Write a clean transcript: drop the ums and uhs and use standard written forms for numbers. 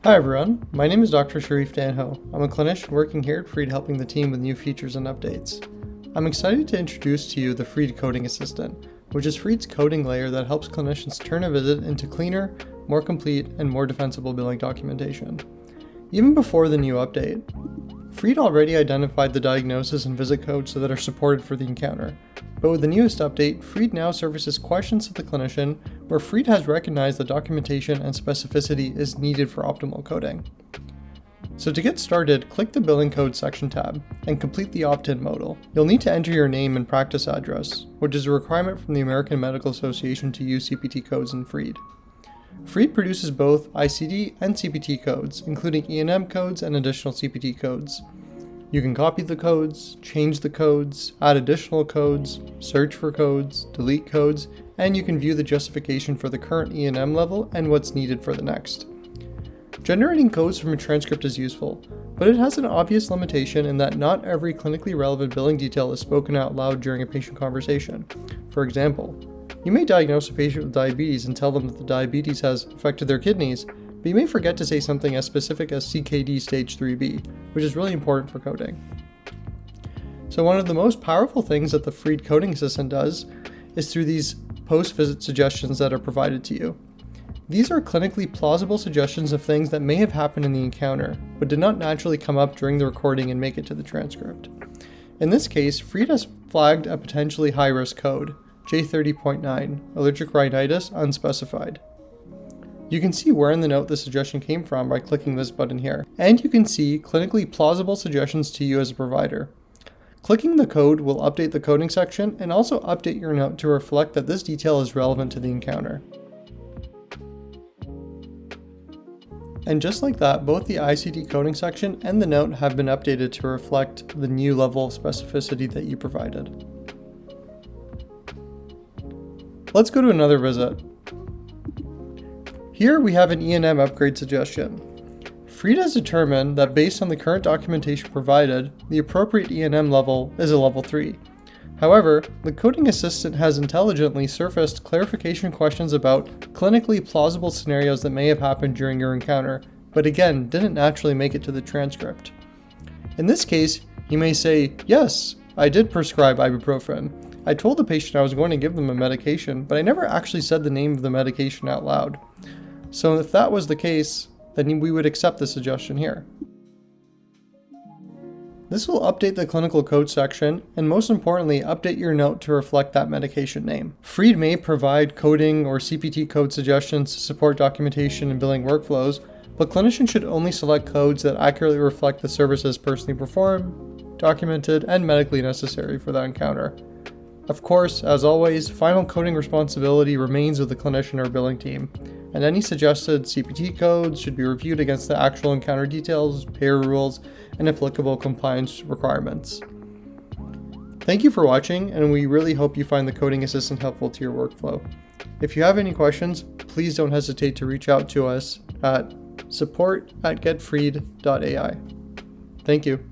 Hi everyone, my name is Dr. Sharif Danho. I'm a clinician working here at Freed helping the team with new features and updates. I'm excited to introduce to you the Freed Coding Assistant, which is Freed's coding layer that helps clinicians turn a visit into cleaner, more complete, and more defensible billing documentation. Even before the new update, Freed already identified the diagnosis and visit codes that are supported for the encounter, but with the newest update, Freed now surfaces questions to the clinician where Freed has recognized the documentation and specificity is needed for optimal coding. So to get started, click the Billing Code section tab and complete the opt-in modal. You'll need to enter your name and practice address, which is a requirement from the American Medical Association to use CPT codes in Freed. Freed produces both ICD and CPT codes, including E&M codes and additional CPT codes. You can copy the codes, change the codes, add additional codes, search for codes, delete codes, and you can view the justification for the current E&M level and what's needed for the next. Generating codes from a transcript is useful, but it has an obvious limitation in that not every clinically relevant billing detail is spoken out loud during a patient conversation. For example, you may diagnose a patient with diabetes and tell them that the diabetes has affected their kidneys, but you may forget to say something as specific as CKD stage 3B, which is really important for coding. So one of the most powerful things that the Freed Coding Assistant does is through these post-visit suggestions that are provided to you. These are clinically plausible suggestions of things that may have happened in the encounter, but did not naturally come up during the recording and make it to the transcript. In this case, Freed has flagged a potentially high-risk code, J30.9, allergic rhinitis unspecified. You can see where in the note the suggestion came from by clicking this button here, and you can see clinically plausible suggestions to you as a provider. Clicking the code will update the coding section and also update your note to reflect that this detail is relevant to the encounter. And just like that, both the ICD coding section and the note have been updated to reflect the new level of specificity that you provided. Let's go to another visit. Here we have an E&M upgrade suggestion. Freed has determined that based on the current documentation provided, the appropriate E&M level is a level 3. However, the coding assistant has intelligently surfaced clarification questions about clinically plausible scenarios that may have happened during your encounter, but again, didn't naturally make it to the transcript. In this case, you may say, yes, I did prescribe ibuprofen. I told the patient I was going to give them a medication, but I never actually said the name of the medication out loud. So if that was the case, then we would accept the suggestion here. This will update the clinical code section, and most importantly, update your note to reflect that medication name. Freed may provide coding or CPT code suggestions to support documentation and billing workflows, but clinicians should only select codes that accurately reflect the services personally performed, documented, and medically necessary for that encounter. Of course, as always, final coding responsibility remains with the clinician or billing team, and any suggested CPT codes should be reviewed against the actual encounter details, payer rules, and applicable compliance requirements. Thank you for watching, and we really hope you find the coding assistant helpful to your workflow. If you have any questions, please don't hesitate to reach out to us at support@getfreed.ai. Thank you.